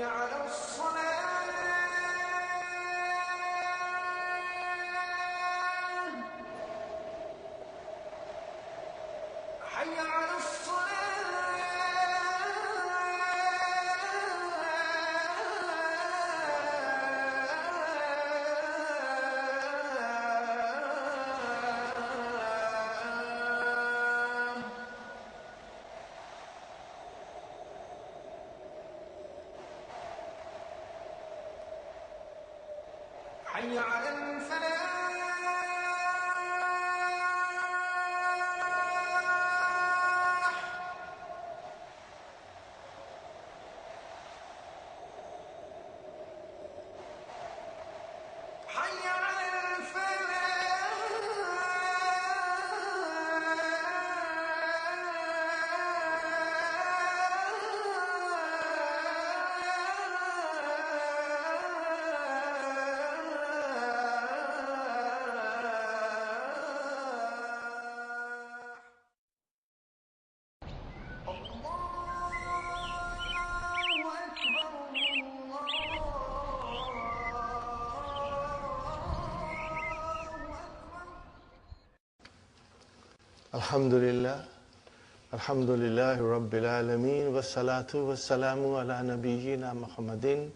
على الصلاة حي على حي على الفلاح حي على Alhamdulillah, Alhamdulillahi Rabbil Alameen, wassalatu wassalamu ala nabiyyina Muhammadin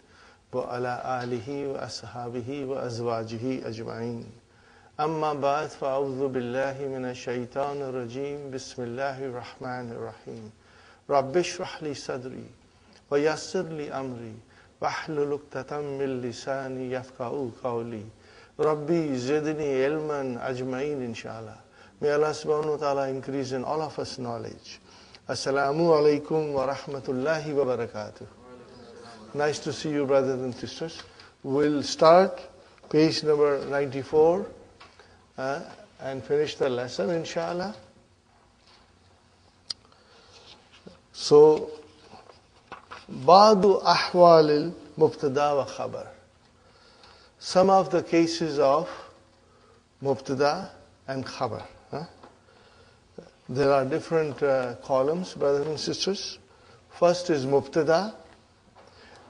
wa ala alihi wa ashabihi wa azwajihi ajma'in. Amma ba'd, fa'udhu billahi minash shaitanir rajim, bismillahir rahmanir rahim. Rabbi shrah li sadri, wa yassir li amri, wahlul uqdatam min lisani yafqahu qawli. Rabbi zidni ilman ajma'in inshallah. May Allah subhanahu wa ta'ala increase in all of us knowledge. Assalamu alaikum wa rahmatullahi wa barakatuh. Nice to see you, brothers and sisters. We'll start page number 94 and finish the lesson, inshallah. So, Ba'du ahwalil mubtada wa khabar. Some of the cases of mubtada and khabar. There are different columns, brothers and sisters. First is mubtada.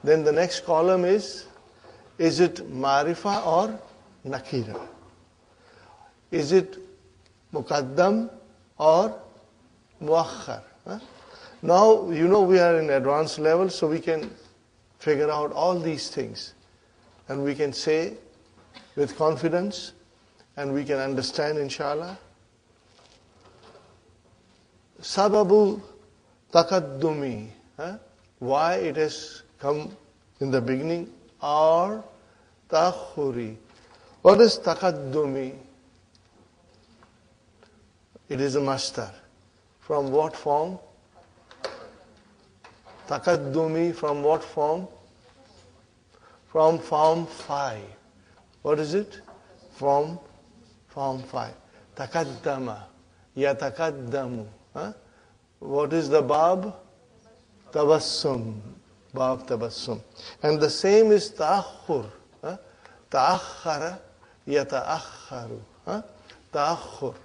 Then the next column is it marifa or nakira? Is it muqaddam or muakhar? Now, you know we are in advanced level, so we can figure out all these things. And we can say with confidence, and we can understand, inshallah. Sababu taqaddumi, why it has come in the beginning, or ta'khuri. What is taqaddumi? It is a masdar. From what form? Taqaddumi from what form? From form 5. What is it? From form 5. Taqaddama. Yataqaddamu. What is the bab? Tabassum. Bab tabassum. And the same is ta'akhur. Ta'akhara yata'akharu. Ta'akhur.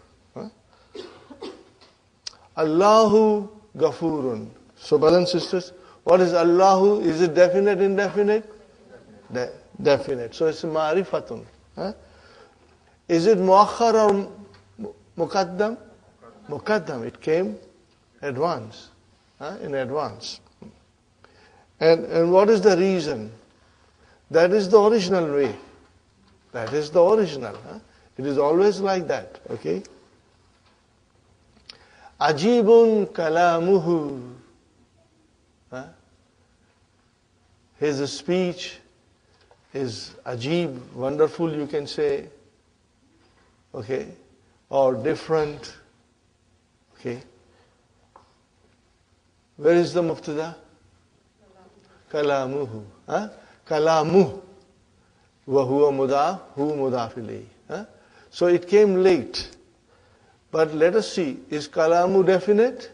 Allahu Ghafurun. So, brothers and sisters, what is Allahu? Is it definite, indefinite? Definite. So it's ma'rifatun. Is it muakhar or muqaddam? Muqaddam. It came advance. In advance. And what is the reason? That is the original way. That is the original. It is always like that. Okay? Ajibun kalamuhu. His speech is ajib, wonderful, you can say. Okay? Or different. Okay? Where is the mubtada? Kalamuhu. Kalamuh. Wa huwa mudaf, hu mudaf ilayhi. So it came late. But let us see, is kalamu definite?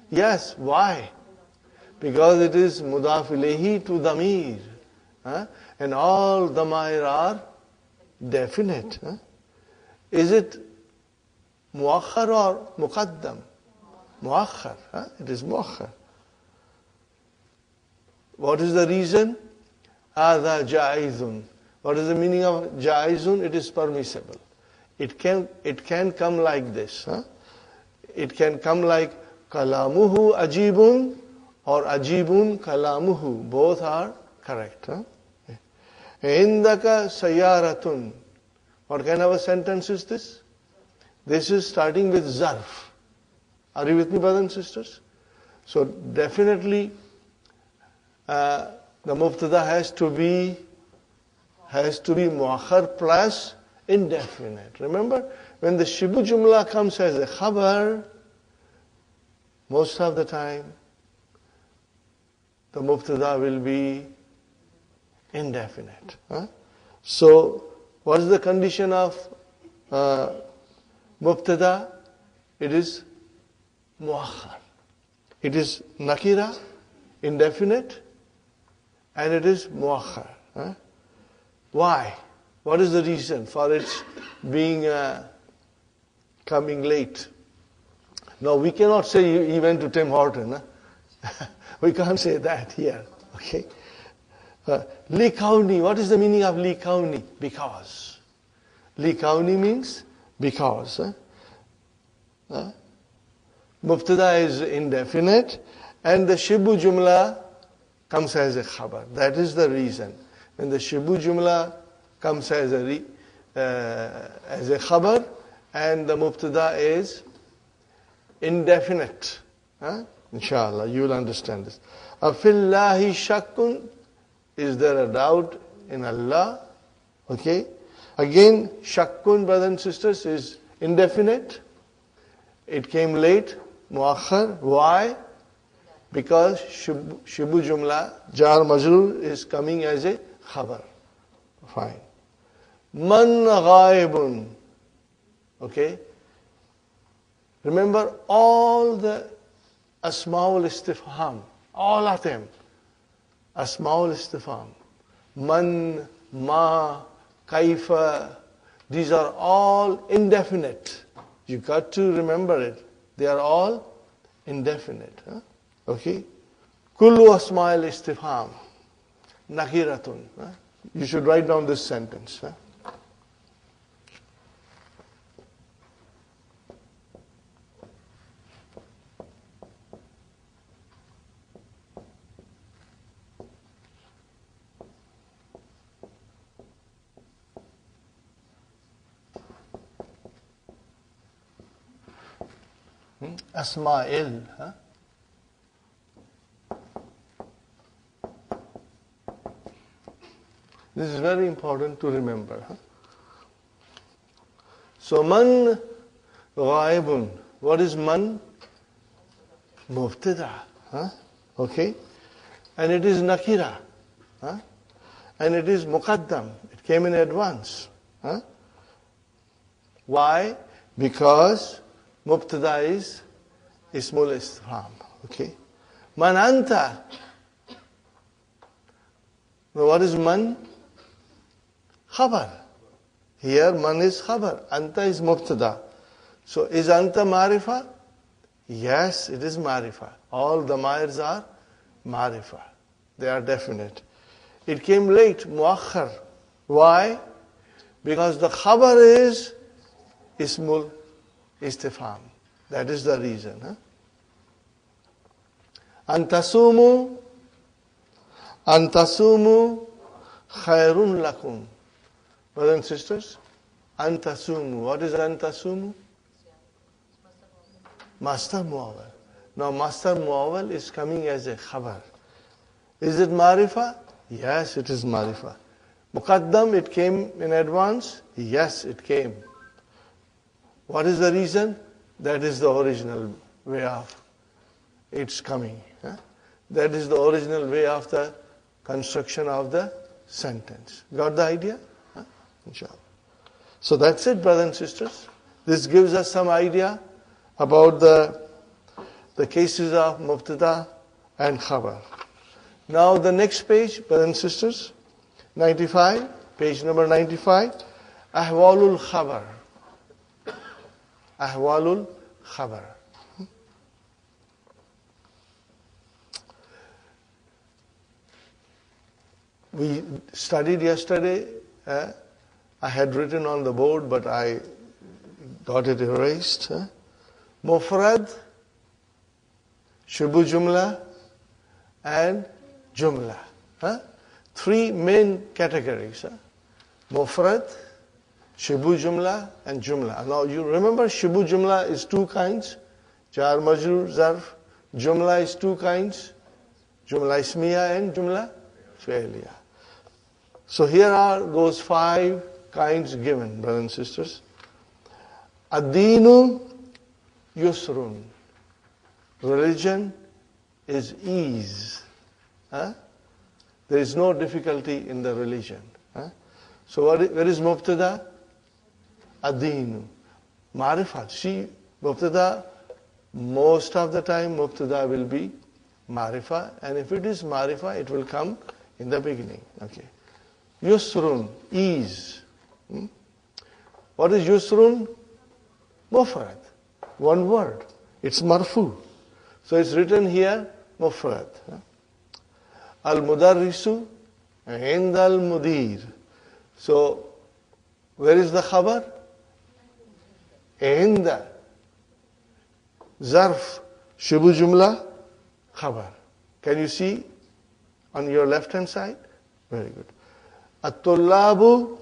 Yes. Why? Because it is mudaf ilayhi to damir. And all damair are definite. Is it muakhar or muqaddam? Muakhar. It is muakhar. What is the reason? Hadha jaizun. What is the meaning of jaizun? It is permissible. It can come like this. It can come like kalamuhu ajibun or ajibun kalamuhu. Both are correct. Indaka sayaratun. What kind of a sentence is this? This is starting with zarf. Are you with me, brothers and sisters? So definitely the mubtada has to be muakhar plus indefinite. Remember, when the shibu jumla comes as a khabar, most of the time the mubtada will be indefinite. So what is the condition of mubtada? It is muakhar. It is nakira, indefinite, and it is muakhar. Why? What is the reason for its being coming late? No, we cannot say he went to Tim Horton. We can't say that here. Okay. Likauni. What is the meaning of likauni? Because. Likauni means because. Mubtada is indefinite, and the shibu jumla comes as a khabar. That is the reason. When the shibu jumla comes as a khabar, and the mubtada is indefinite. Inshallah, you will understand this. Afillahi shakkun. Is there a doubt in Allah? Okay. Again, shakkun, brothers and sisters, is indefinite. It came late. Muakhar. Why? Because shibu jumla, jar majrur, is coming as a khabar. Fine. Man ghaibun. Okay. Remember all the asma'ul istifham. All of them. Asma'ul istifham. Man, ma, kaifa. These are all indefinite. You got to remember it. They are all indefinite. Okay? Kullu asma'il istifham. Nakiratun. You should write down this sentence. Asma'il. This is very important to remember. So, man ghaibun. What is man? Mubtada. Okay? And it is nakira. And it is muqaddam. It came in advance. Why? Because mubtada is ismul istifham. Okay? Man anta. Now what is man? Khabar. Here man is khabar. Anta is mubtada. So is anta marifa? Yes, it is marifa. All the damirs are marifa. They are definite. It came late, muakhar. Why? Because the khabar is ismul istifham. That is the reason. Antasumu khairun lakum. Brothers and sisters, antasumu. What is antasumu? Master muawwal. Now master muawwal is coming as a khabar. Is it marifa? Yes, it is marifa. Muqaddam, it came in advance? Yes, it came. What is the reason? That is the original way of its coming. That is the original way of the construction of the sentence. Got the idea? Inshallah. So that's it, brothers and sisters. This gives us some idea about the cases of mubtada and khabar. Now the next page, brothers and sisters, 95, page number 95, ahwalul khabar. Ahwalul khabar. we studied yesterday. I had written on the board, but I got it erased. Mufrad, Shibu Jumla, and Jumla. Three main categories. Mufrad, Shibu Jumla, and Jumla. Now you remember Shibu Jumla is two kinds. Jar Majrur, Zarf. Jumla is two kinds. Jumla Ismiya and Jumla Fi'liya. So here are those 5 kinds given, brothers and sisters. Ad-Deenu Yusrun. Religion is ease. There is no difficulty in the religion. So where is Mubtada? Ad-Deenu. Marifat. See, Mubtada, most of the time Mubtada will be Marifa, and if it is Marifa, it will come in the beginning. Okay. Yusrun, ease. What is Yusrun? Mufrad. One word. It's marfu. So it's written here, Mufrad. Al-Mudarrisu, Ind al-Mudir. So, where is the khabar? Inda. Zarf, Shibu Jumla, khabar. Can you see on your left hand side? Very good. At-Tullabu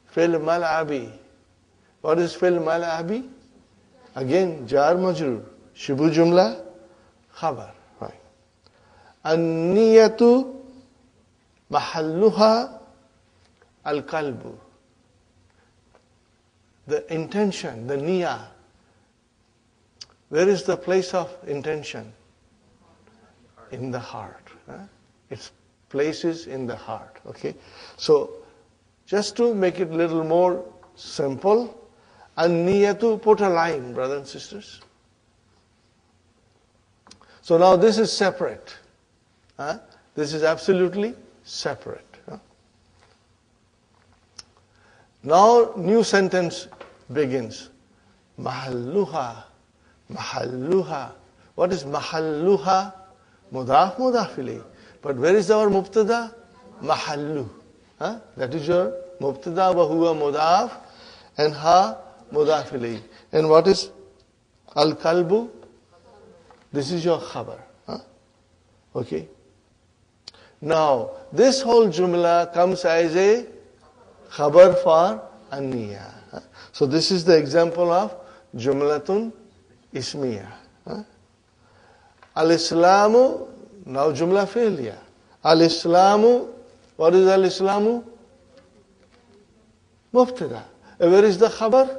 fil mal'abi. What is fil mal'abi? Again, Jar Majrur. Shibu Jumla, khabar. Right. An-Niyatu mahalluha al-qalbu. The intention, the niyyah. Where is the place of intention? In the heart. Its place is in the heart. Okay. So, just to make it a little more simple, an-niyatu, put a line, brothers and sisters. So now this is separate. This is absolutely separate. Now new sentence begins. Mahalluha. Mahalluha. What is mahalluha? Mudaf, mudaf ilayh. But where is our mubtada? Mahallu. That is your mubtada wa huwa mudaf and ha mudaf ilayh. And what is al-kalbu? This is your khabar. Okay. Now, this whole jumla comes as a khabar for an-niyya. So this is the example of jumlatun ismiya. Al-Islamu, now jumla fi'liya. Al-Islamu, what is al-Islamu? Mubtada. Where is the khabar?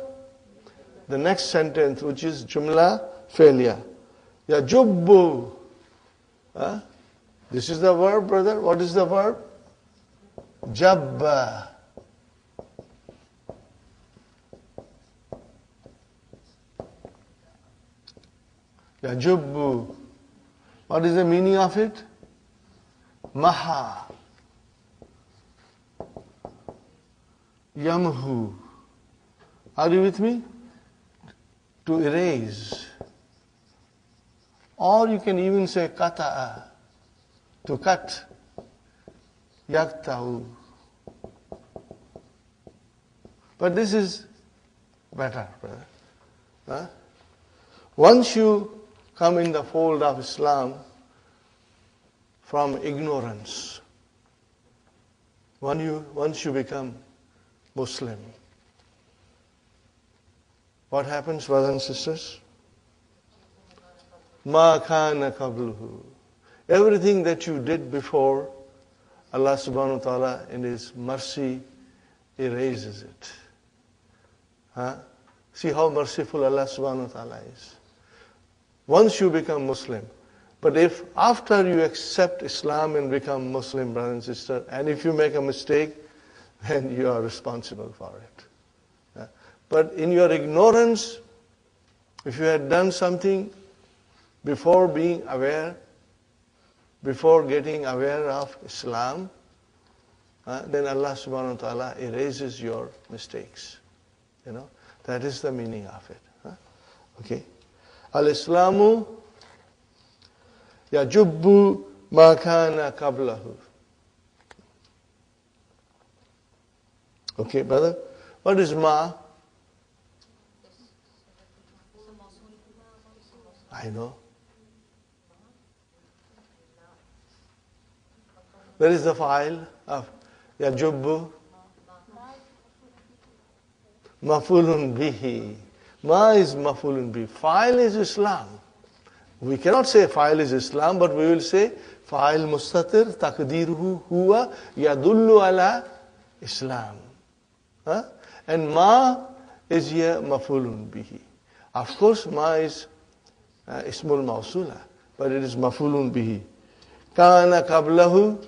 The next sentence, which is jumla fi'liya. Yajubbu. This is the verb, brother. What is the verb? Jabba. Yajubbu. What is the meaning of it? Maha. Yamhu. Are you with me? To erase. Or you can even say kata'a. To cut. Yakta'u. But this is better, brother. Once you come in the fold of Islam from ignorance, once you become Muslim, what happens, brothers and sisters? Ma kana qabluhu. Everything that you did before, Allah subhanahu wa ta'ala in His mercy erases it. See how merciful Allah subhanahu wa ta'ala is. Once you become Muslim. But if after you accept Islam and become Muslim, brother and sister, and if you make a mistake, then you are responsible for it. But in your ignorance, if you had done something before being aware, before getting aware of Islam, then Allah subhanahu wa ta'ala erases your mistakes. That is the meaning of it. Okay. Al-Islamu yajubbu ma kana qablahu. Okay, brother? What is ma? I know. Where is the file of yajubbu? Mafulun bihi. Ma is mafulun bihi. File is Islam. We cannot say file is Islam, but we will say file mustatir taqdiruhu huwa yadullu ala Islam. Huh? And ma is here mafulun bihi. Of course, ma is ismul mawsula, but it is mafulun bihi. Kana qablahu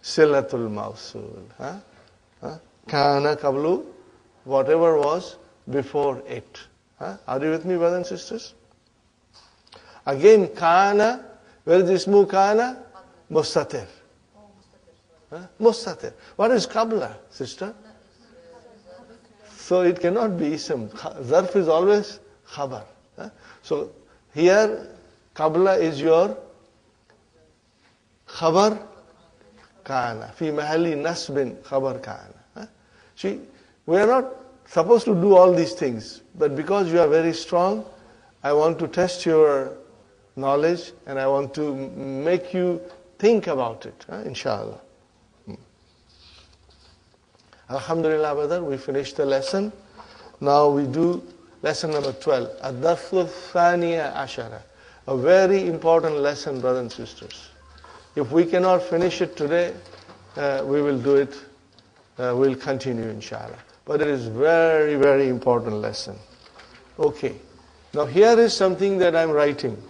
silatul mawsul. Kana qablu, whatever was before it. Are you with me, brothers and sisters? Again, kana, where is ismu kana? Mustatir. Mustatir. What is qabla, sister? So it cannot be ism. Zarf is always khabar. So here, qabla is your khabar kana. Fi mahalli nasbin khabar kana. See, we are not supposed to do all these things, but because you are very strong, I want to test your knowledge and I want to make you think about it, inshallah. Alhamdulillah, brother, we finished the lesson. Now we do lesson number 12. Ad-Darfu Thaniya Ashara. A very important lesson, brothers and sisters. If we cannot finish it today, we will do it. We'll continue, inshallah. But it is very, very important lesson. Okay. Now here is something that I'm writing.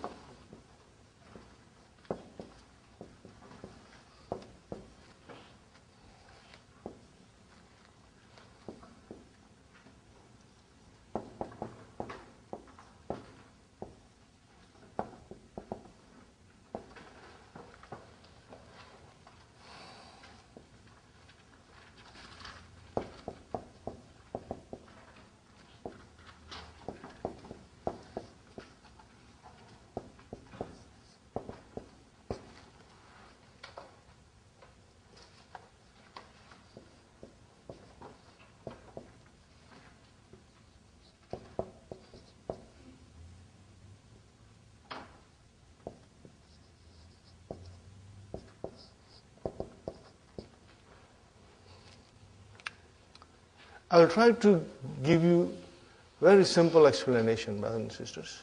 I will try to give you very simple explanation, brothers and sisters.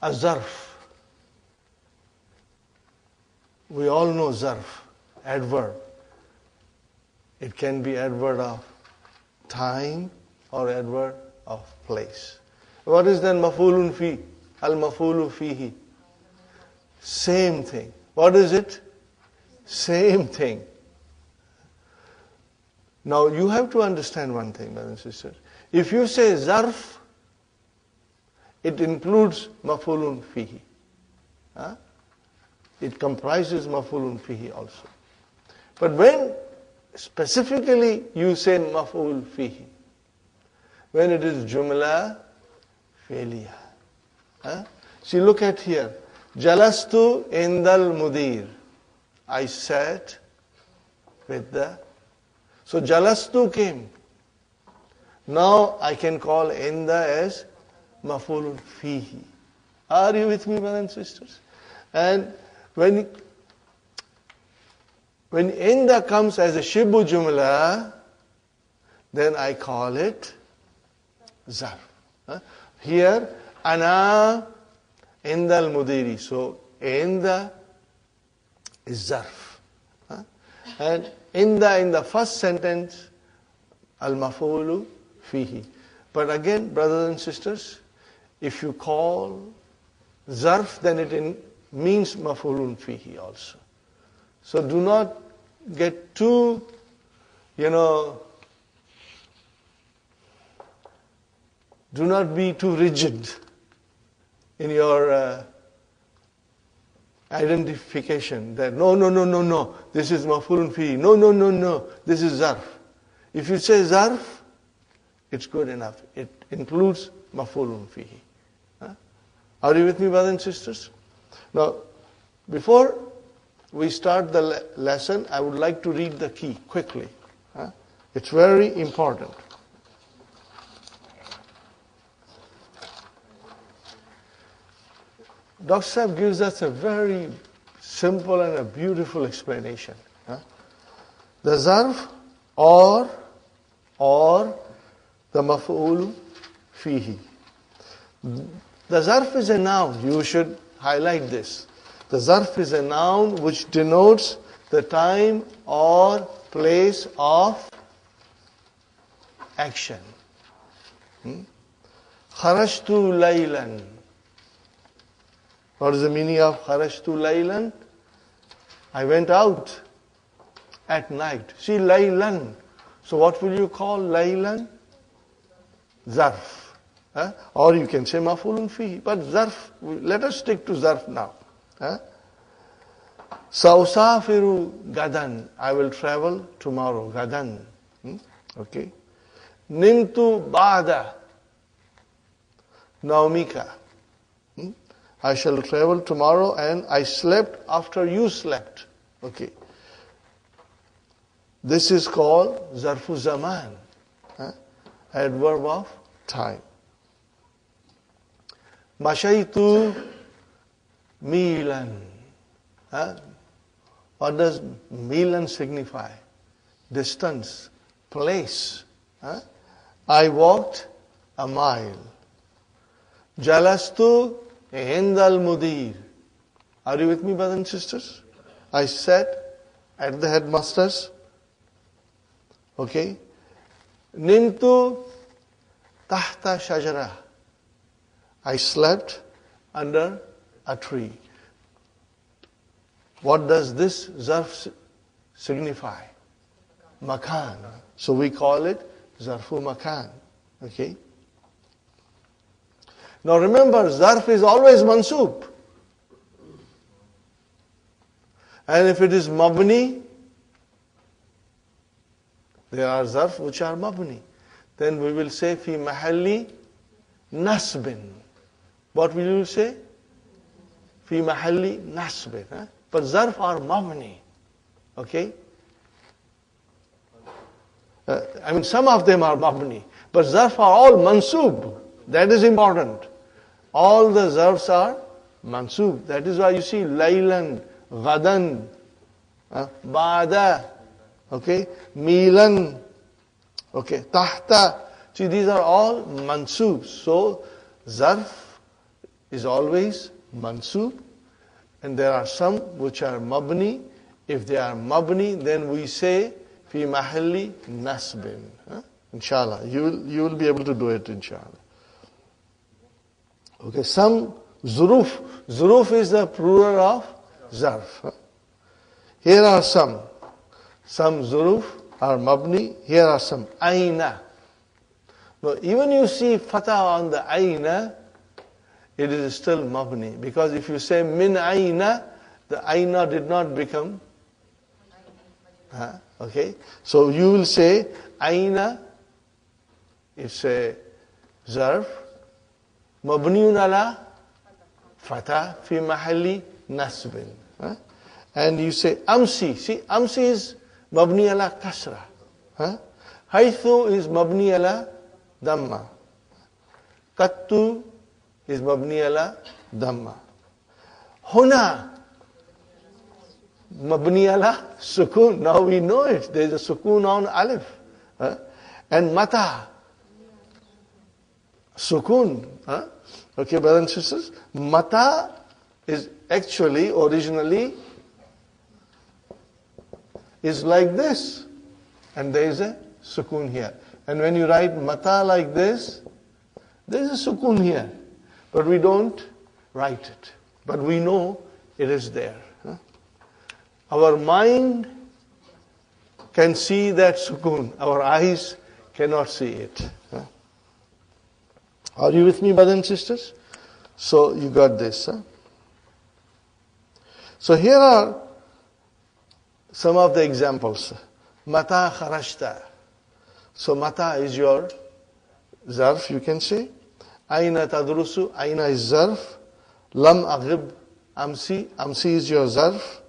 A zarf. We all know zarf, adverb. It can be adverb of time or adverb of place. What is then mafulun fi? Al-mafulu fihi. Same thing. What is it? Same thing. Now you have to understand one thing, brothers and sisters. If you say zarf, it includes mafulun fihi. It comprises mafulun fihi also. But when specifically you say maful fihi, when it is jumla fi'liya. See, look at here. Jalastu indal mudir. I sat with the. So jalastu came. Now I can call inda as mafulun fihi. Are you with me, brothers and sisters? And when inda comes as a shibu jumla, then I call it zarf. Here, ana indal mudiri. So inda is zarf. And inda in the first sentence, al-mafulu fihi. But again, brothers and sisters, if you call zarf, then it means mafulun fihi also. So do not get too, do not be too rigid in your identification that no, this is mafulun fihi. No, this is zarf. If you say zarf, it's good enough. It includes mafulun fihi. Are you with me, brothers and sisters? Now, before we start the lesson, I would like to read the key quickly. It's very important. Dr. Sahib gives us a very simple and a beautiful explanation. The zarf or the maf'ul fihi. The zarf is a noun. You should highlight this. The zarf is a noun which denotes the time or place of action. Kharajtu laylan. What is the meaning of kharajtu laylan? I went out at night. See, laylan. So what will you call laylan? Zarf. Or you can say maf'ulun fihi. But zarf, let us stick to zarf now. Sausafiru gadan. I will travel tomorrow. Gadan. Okay. Nimtu ba'da. Naumika. I shall travel tomorrow and I slept after you slept. Okay. This is called zarfu zaman. Adverb of time. Mashaitu milan. What does milan signify? Distance, place. I walked a mile. Jalastu indal mudir. Are you with me, brothers and sisters? I sat at the headmaster's. Okay. Nimtu tahta shajara. I slept under a tree. What does this zarf signify? Makan. So we call it zarfu makan. Okay. Now remember, zarf is always mansub. And if it is mabni, there are zarf which are mabni. Then we will say fi mahalli nasbin. What will you say? Fi mahalli nasbin. But zarf are mabni. Okay? Some of them are mabni. But zarf are all mansub. That is important. All the zarfs are mansub. That is why you see laylan, ghadan, ba'da, okay, milan, okay, tahta. See, these are all mansub. So, zarf is always mansub. And there are some which are mabni. If they are mabni, then we say fi mahalli nasbin. Inshallah. You will be able to do it, inshallah. Okay, some zuruf. Zuruf is the plural of zarf. Here are some. Some zuruf are mabni. Here are some. Aina. Now, even you see fatah on the aina, it is still mabni. Because if you say min aina, the aina did not become. Okay. So you will say aina is a zarf. Mabniun ala fatah fi mahalli nasbin. And you say amsi. See, amsi is mabni ala kasra. Haythu is mabni ala damma. Kattu is mabni ala damma. Huna mabni ala sukun. Now we know it. There is a sukun on alif. And mata. Sukun. Okay, brothers and sisters. Mata is actually, originally, is like this. And there is a sukun here. And when you write mata like this, there is a sukun here. But we don't write it. But we know it is there. Our mind can see that sukun. Our eyes cannot see it. Are you with me, brothers and sisters? So you got this. So here are some of the examples. Mata kharajta. So mata is your zarf, you can say. Aina tadrusu. Aina is zarf. Lam aghib amsi. Amsi is your zarf.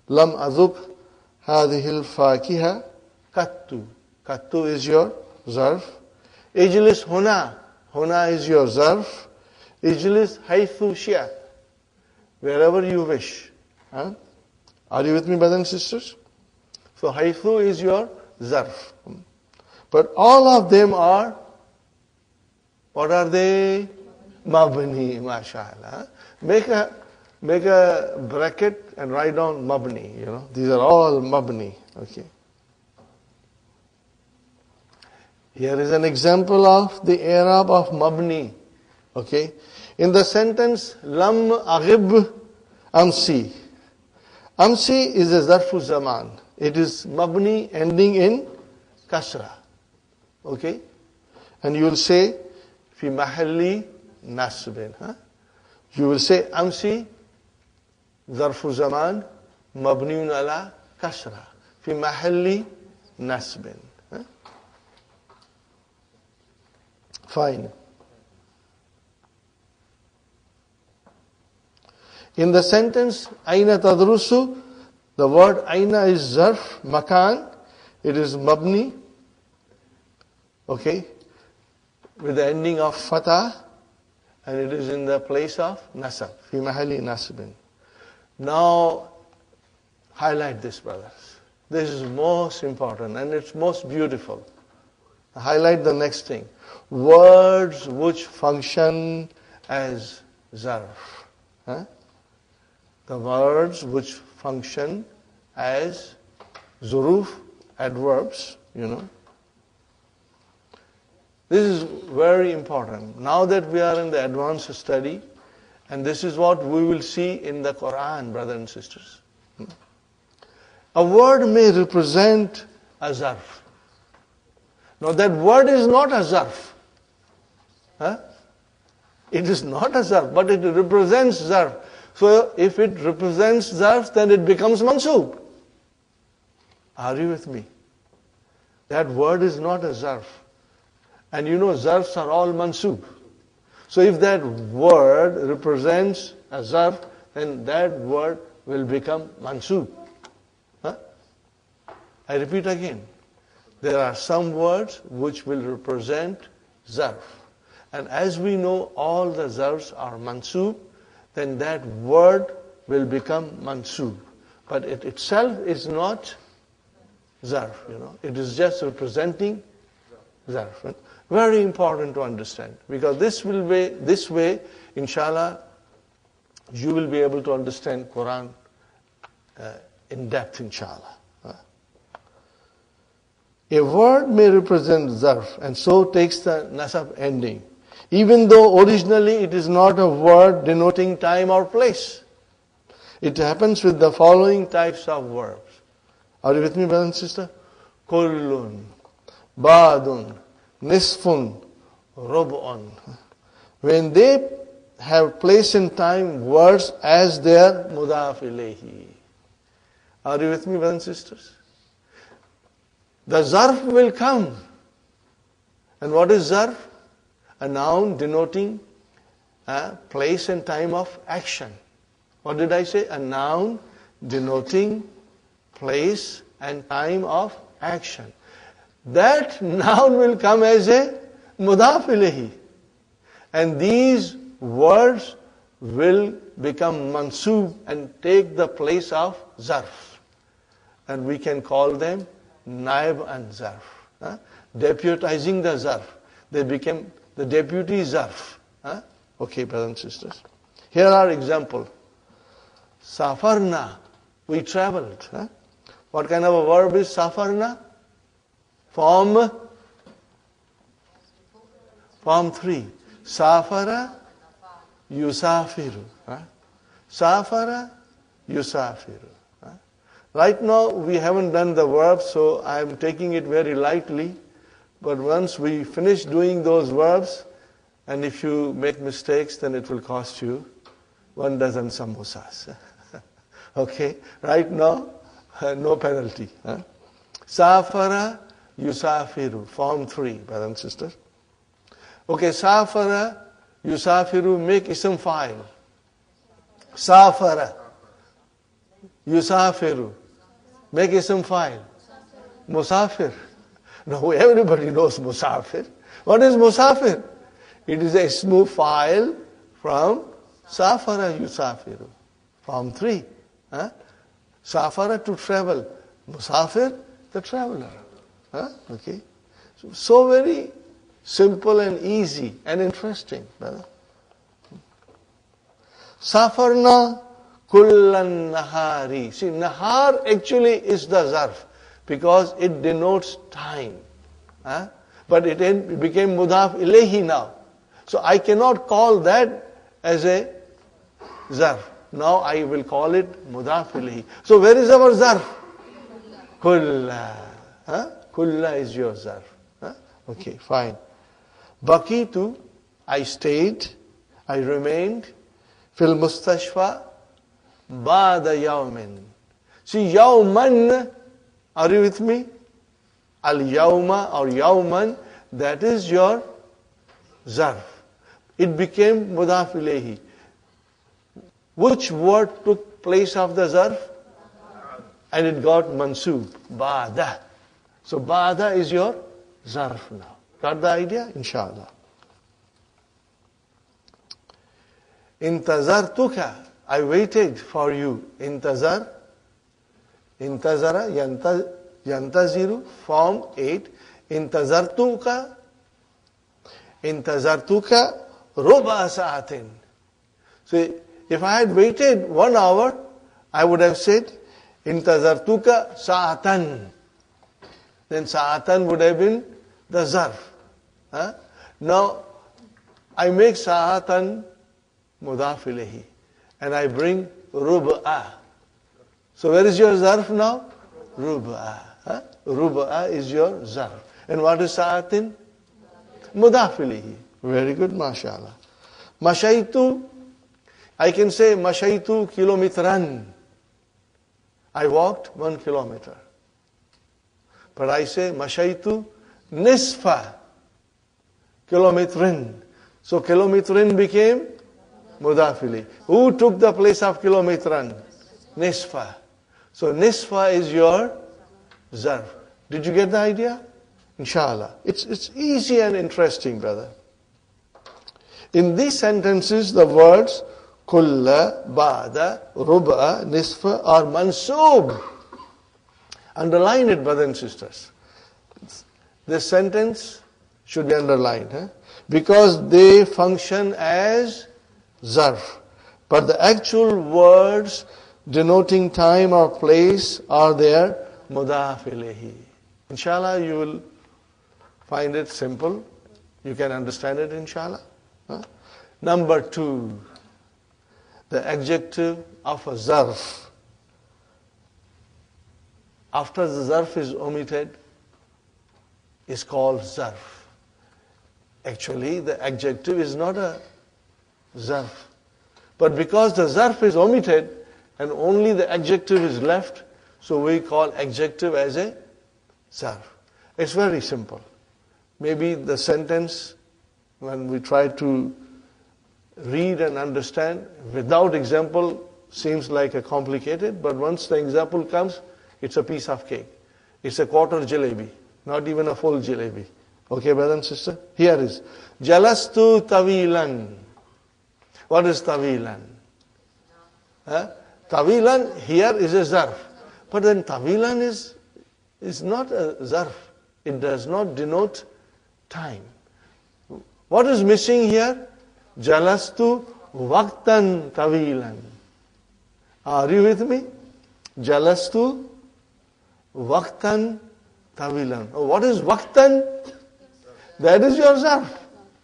Lam adhuk hadhihi al-fakiha. Kattu. Kattu is your zarf. Ijlis huna. Huna is your zarf. Ijlis haythu shi'at. Wherever you wish. Huh? Are you with me, brothers and sisters? So haythu is your zarf. But all of them are, what are they? Mabni, mashallah. Make a bracket and write down mabni, These are all mabni, okay. Here is an example of the i'rab of mabni, okay. In the sentence, lam aghib amsi. Amsi is a zarfu zaman. It is mabni ending in kasra, okay. And you will say, fi mahalli nasbin. You will say, amsi zarfu zaman mabniun ala kasra fi mahalli nasbin. Fine. In the sentence, aina tadrusu, the word aina is zarf, makan, it is mabni, okay, with the ending of fatah, and it is in the place of nasab, fi mahalli nasbin. Now, highlight this, brothers. This is most important and it's most beautiful. Highlight the next thing. Words which function as zarf. The words which function as zuruf, adverbs, This is very important. Now that we are in the advanced study, and this is what we will see in the Quran, brothers and sisters. A word may represent a zarf. Now that word is not a zarf. It is not a zarf, but it represents zarf. So if it represents zarf, then it becomes mansub. Are you with me? That word is not a zarf. And zarfs are all mansub. So if that word represents a zarf, then that word will become mansub. I repeat again. There are some words which will represent zarf. And as we know all the zarfs are mansub, then that word will become mansub. But it itself is not zarf, It is just representing zarf. Very important to understand. Because this way, inshallah, you will be able to understand Quran in depth, inshallah. A word may represent zarf and so takes the nasab ending, even though originally it is not a word denoting time or place. It happens with the following types of verbs. Are you with me, brother and sister? Kullun, badun, nisfun, rub'un. When they have place in time words as their mudaf ilayhi. Are you with me, brothers and sisters? The zarf will come. And what is zarf? A noun denoting place and time of action. What did I say? A noun denoting place and time of action. That noun will come as a mudaf ilayhi. And these words will become mansub and take the place of zarf. And we can call them naib and zarf. Deputizing the zarf. They became the deputy zarf. Okay, brothers and sisters. Here are examples. Safarna. We traveled. What kind of a verb is safarna? Form 3. Safara, yusafiru. Safara, yusafiru. Right now we haven't done the verbs, so I am taking it very lightly. But once we finish doing those verbs, and if you make mistakes, then it will cost you 1 dozen samosas. Okay? Right now, no penalty. Safara, yusafiru. Form 3, brothers and sisters. Okay, safara, yusafiru, make ism fa'il. Safara, yusafiru. Make ism fa'il. Musafir. Now everybody knows musafir. What is musafir? It is a ismu file from safara yusafiru. Form 3. Huh? Safara, to travel. Musafir, the traveler. Huh? Okay. So very simple and easy and interesting, brother. Safarna kullan nahari. See, nahar actually is the zarf because it denotes time. Huh? But it became mudaf ilayhi now. So I cannot call that as a zarf. Now I will call it mudaf ilayhi. So where is our zarf? Kulla. Huh? Kulla is your zarf. Huh? Okay, fine. Baqitu, I stayed, I remained, fil mustashfa, ba'da yawmin. See, yawman, are you with me? Al yawma or yawman, that is your zarf. It became mudaf ilayhi. Which word took place of the zarf? And it got mansoob, ba'da. So ba'da is your zarf now. Got the idea? Inshallah. Intazartuka, I waited for you. Intazar, intazara, yantaziru, form 8. Intazartuka ruba sa'atin. So if I had waited 1 hour, I would have said intazartuka sa'atan. Then sa'atan would have been the zarf. Huh? Now, I make sa'atan mudaf ilayhi and I bring rub'a. So where is your zarf now? Rub'a. Huh? Rub'a is your zarf. And what is sa'atin? Mudaf ilayhi. Very good, mashallah. Mashaitu, I can say mashaitu kilometran. I walked 1 kilometer. But I say mashaitu nisfa kilometrin. So kilometrin became mudafili. Who took the place of kilometran? Nisfa. So nisfa is your zarf. Did you get the idea? Inshallah. It's easy and interesting, brother. In these sentences, the words kulla, ba'da, rub'a, nisfa are mansoob. Underline it, brothers and sisters. This sentence should be underlined. Huh? Because they function as zarf. But the actual words denoting time or place are there, mudaf ilayhi. Inshallah, you will find it simple. You can understand it, inshallah. Huh? Number 2, the adjective of a zarf. After the zarf is omitted, is called zarf. Actually, the adjective is not a zarf. But because the zarf is omitted and only the adjective is left, so we call adjective as a zarf. It's very simple. Maybe the sentence, when we try to read and understand, without example seems like a complicated, but once the example comes, it's a piece of cake. It's a quarter jalebi, not even a full jalebi. Okay, brother and sister? Here is Jalastu tawilan. What is tawilan? Huh? Tawilan here is a zarf. But then tawilan is not a zarf. It does not denote time. What is missing here? Jalastu waqtan tawilan. Are you with me? Jalastu waqtan tawilan. Oh, what is waqtan? That is your zarf,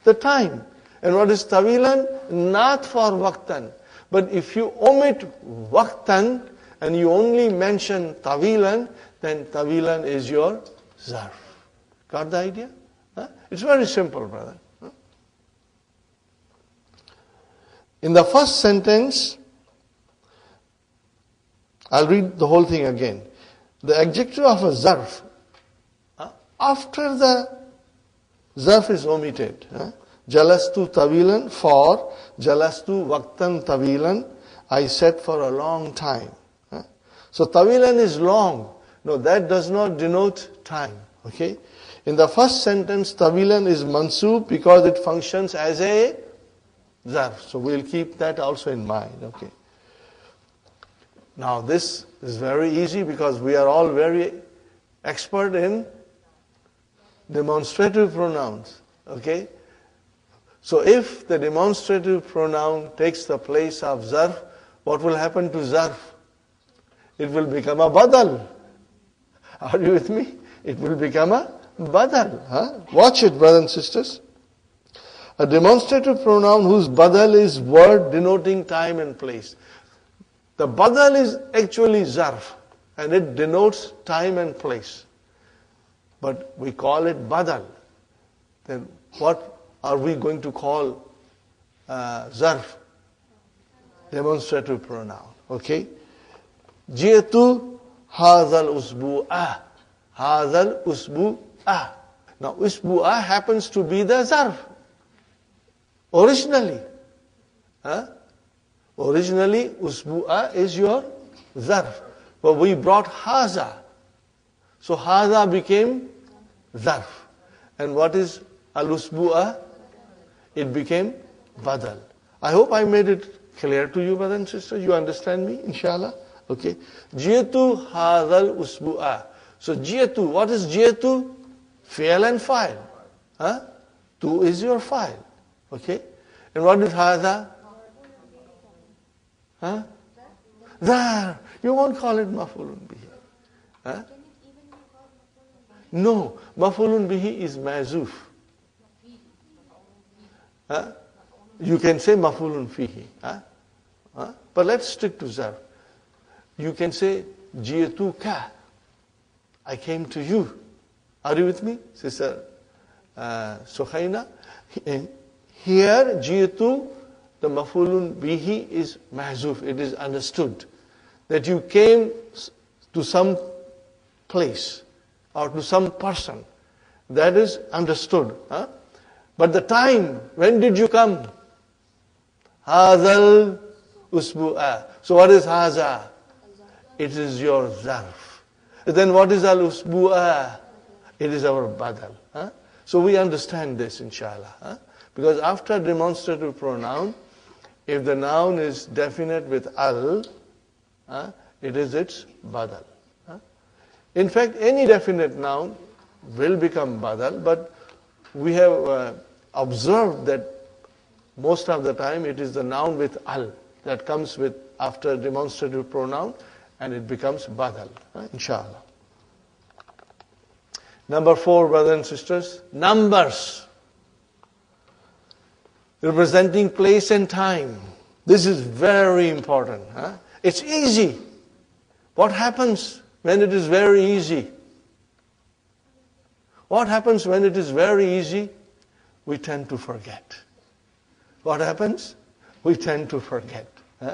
the time. And what is tawilan? Not for waqtan. But if you omit waqtan and you only mention tawilan, then tawilan is your zarf. Got the idea? Huh? It's very simple, brother. Huh? In the first sentence, I'll read the whole thing again. The adjective of a zarf, after the zarf is omitted, jalastu tawilan, for jalastu waqtan tawilan, I sat for a long time. So tawilan is long. No, that does not denote time. Okay? In the first sentence, tawilan is mansub because it functions as a zarf. So we'll keep that also in mind. Okay. Now this is very easy because we are all very expert in demonstrative pronouns. Okay. So if the demonstrative pronoun takes the place of zarf, what will happen to zarf? It will become a badal. Are you with me? It will become a badal. Huh? Watch it, brothers and sisters. A demonstrative pronoun whose badal is word denoting time and place. The badal is actually zarf and it denotes time and place. But we call it badal. Then what are we going to call zarf? Demonstrative pronoun. Okay? Ji'tu hazal usbu'ah. Hazal usbu'ah. Now usbu'ah happens to be the zarf. Originally. Originally usbu'ah is your zarf. But we brought haza. So haza became zarf. And what is al-usbu'ah? It became badal. I hope I made it clear to you, brothers and sisters. You understand me, inshallah? Okay. Ji'tu hadhal usbu'ah. So ji'tu, what is ji'tu? Fi'l and file. Tu is your file. Okay. And what is hadha? There. You won't call it maf'ulun bihi. No. Maf'ulun bihi is mazuf. You can say maf'ulun fihi. But let's stick to zarf. You can say ji'tuka. I came to you. Are you with me, Sister Suhaina? Here, ji'tu, the maf'ulun bihi is mahzuf. It is understood that you came to some place or to some person. That is understood. But the time, when did you come? Hazal usbu'ah. So what is haza? It is your zarf. Then what is al-usbu'ah? It is our badal. So we understand this, inshallah. Because after demonstrative pronoun, if the noun is definite with al, it is its badal. In fact, any definite noun will become badal, but we have observed that most of the time it is the noun with al that comes with after demonstrative pronoun and it becomes badal, inshallah. Number 4, brothers and sisters, numbers representing place and time. This is very important. It's easy. What happens when it is very easy? What happens when it is very easy? We tend to forget. What happens? We tend to forget.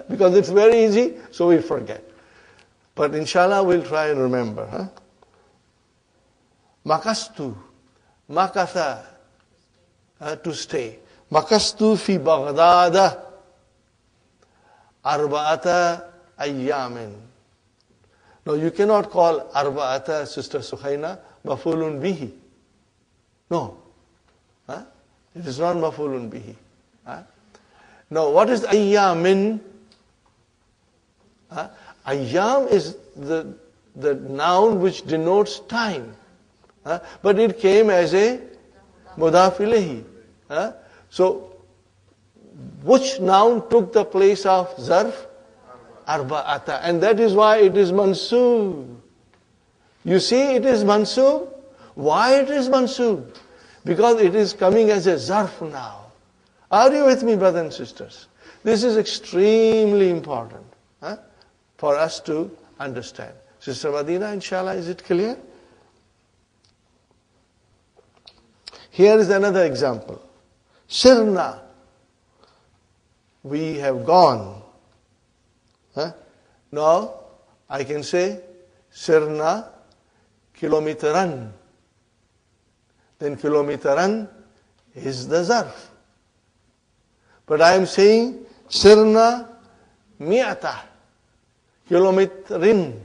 Because it's very easy, so we forget. But inshallah, we'll try and remember. Makastu, makatha, to stay. Makastu fi Baghdad, arba'ata ayyamin. Now you cannot call arba'ata, Sister Suhaina, maf'ulun bihi. No. It is not maf'ulun bihi. Now what is ayyamin? Ayyam is the noun which denotes time. But it came as a mudaf ilayhi. So, which noun took the place of zarf? Arba'ata. And that is why it is mansub. You see, it is mansub. Why it is mansub? Because it is coming as a zarf now. Are you with me, brothers and sisters? This is extremely important for us to understand. Sister Madina, inshallah, is it clear? Here is another example. Sirna. We have gone. Now, I can say Sirna kilometeran. Then kilometeran is the zarf. But I am saying Sirna mi'ata kilometrin.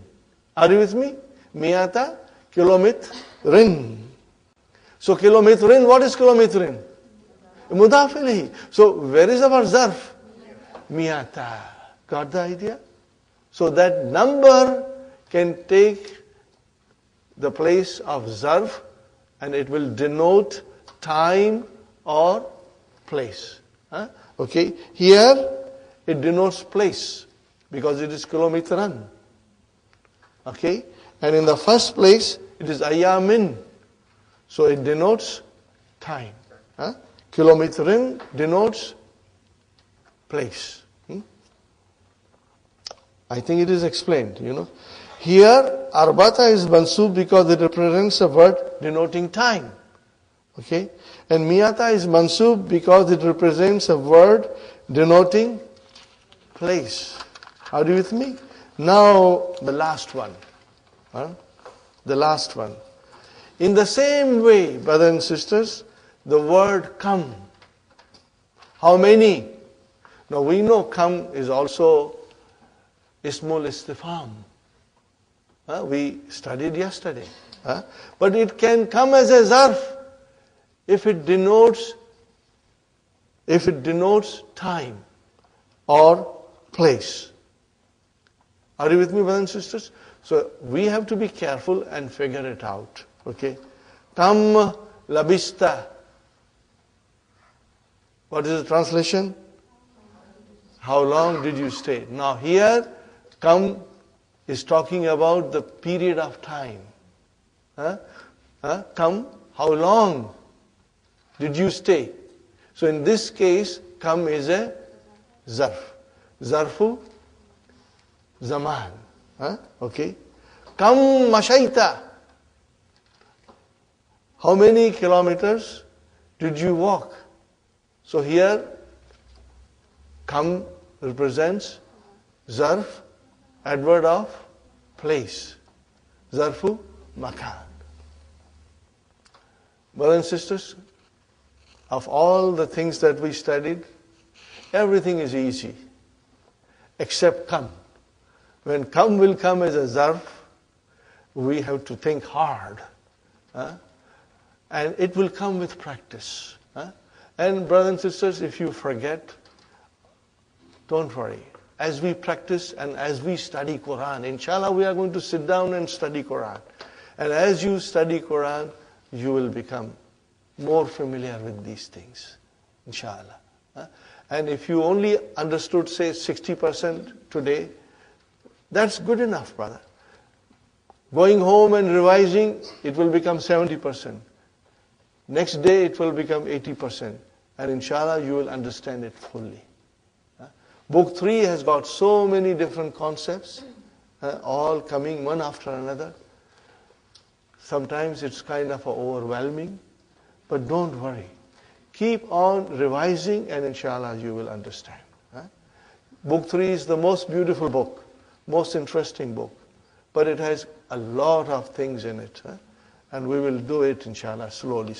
Are you with me? Mi'ata kilometrin. So kilometrin, what is kilometrin? Mudaf ilayhi. So where is our zarf? Miyata. Got the idea? So that number can take the place of zarf and it will denote time or place. Okay, here it denotes place because it is kilometran. Okay, and in the first place it is ayamin. So it denotes time. Kilometrin denotes place. I think it is explained, Here, arbata is mansub because it represents a word denoting time. Okay? And miyata is mansub because it represents a word denoting place. Are you with me? Now, the last one. The last one. In the same way, brothers and sisters, the word come. How many? Now we know come is also ismul istifham. We studied yesterday. But it can come as a zarf if it denotes time or place. Are you with me, brothers and sisters? So we have to be careful and figure it out. Okay? Kam labista. What is the translation? How long did you stay? Now here, kam is talking about the period of time. Come, how long did you stay? So in this case, come is a zarf. Zarfu zaman. Okay. Kam mashaita. How many kilometers did you walk? So here, kam represents zarf, adverb of place. Zarfu makan. Brothers and sisters, of all the things that we studied, everything is easy, except come. When come will come as a zarf, we have to think hard. And it will come with practice. And brothers and sisters, if you forget, don't worry. As we practice and as we study Quran, inshallah we are going to sit down and study Quran. And as you study Quran, you will become more familiar with these things, inshallah. And if you only understood, say, 60% today, that's good enough, brother. Going home and revising, it will become 70%. Next day, it will become 80%. And inshallah, you will understand it fully. Book 3 has got so many different concepts, all coming one after another. Sometimes it's kind of overwhelming, but don't worry. Keep on revising and inshallah you will understand. Book 3 is the most beautiful book, most interesting book, but it has a lot of things in it. And we will do it inshallah slowly.